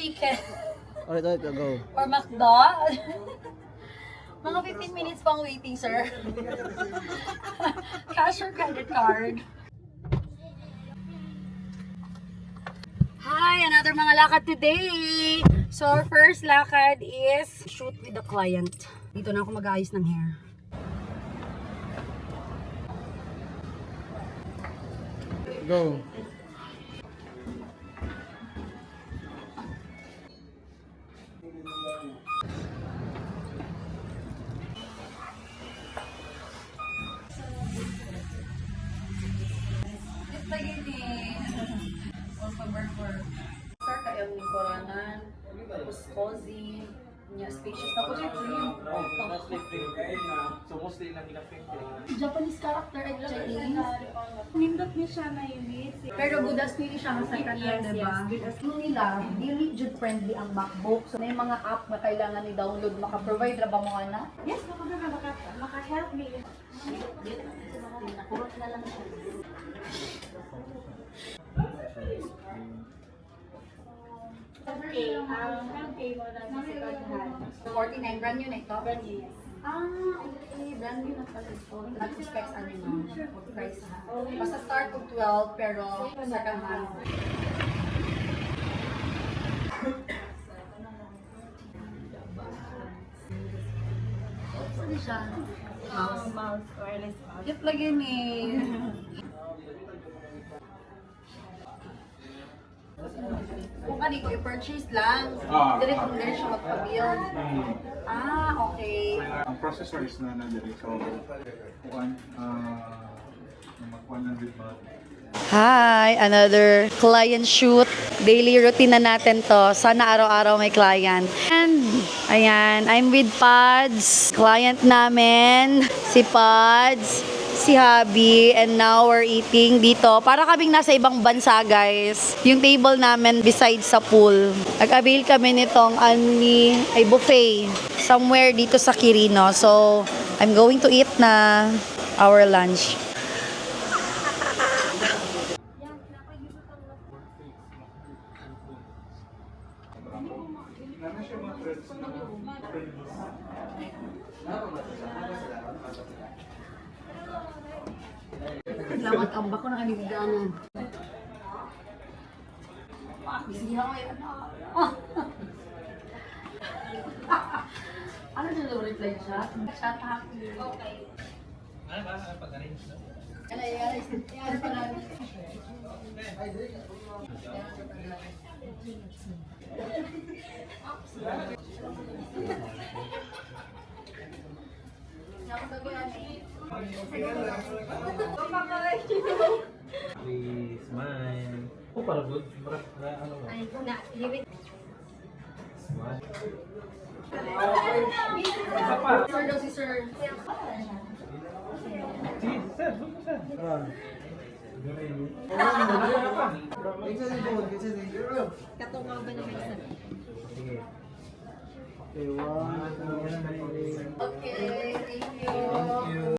chicken. Ulit, go. Or McDo. Mga 15 minutes pang waiting, sir. Cash or credit card? Hi! Another mga lakad today! So, our first lakad is shoot with the client. Dito na ako mag-aayos ng hair. Go. Start kayo ng koranan, tapos cozy, niya spacious, tapos yung cream. So mostly lang Japanese character at Chinese. Nindot niya siya na yung Pero good as pili siya sa kanan, diba? Yung nila, really good friendly ang MacBook. So may mga app na kailangan i-download, maka-provide na ba mo na? Yes, maka-help me. Nakurot na lang siya. Okay, okay mo na sa second 49 brand new na ito? Brand new, yes. Okay. Brand new na pala ito. Nag-specs ano no? Price ha? Basta start with 12 pero second hand. Ano siya? Mouse, wireless mouse. Cute lagi ni. Kung kanito i-purchase lang, direct mo din siya magpa-build. Okay. ang processor is na nandito. So, kuan, mag-100 ba? Hi! Another client shoot. Daily routine na natin to. Sana araw-araw may client. And, ayan, I'm with Pads. Client namin, si Pads, si Habi, and now we're eating dito. Para kaming nasa ibang bansa, guys. Yung table namin beside sa pool. Nag-avail kami nitong buffet somewhere dito sa Quirino. So, I'm going to eat na our lunch. Salamat ang bako ng kanibiganan. Bisihan ko yan. Ano na reply siya? Chat happy. Okay. Ano ba? Ano pag-arrange na? Ano pa lang? Please, smile. Oh, para good. Para ano ba? Ay, na, limit. Smile. Sir daw si sir. Sige, sir. Sir. Katungaw ba naman isa? Sige. Okay, 1, 2, 3. Okay, thank you. Thank you.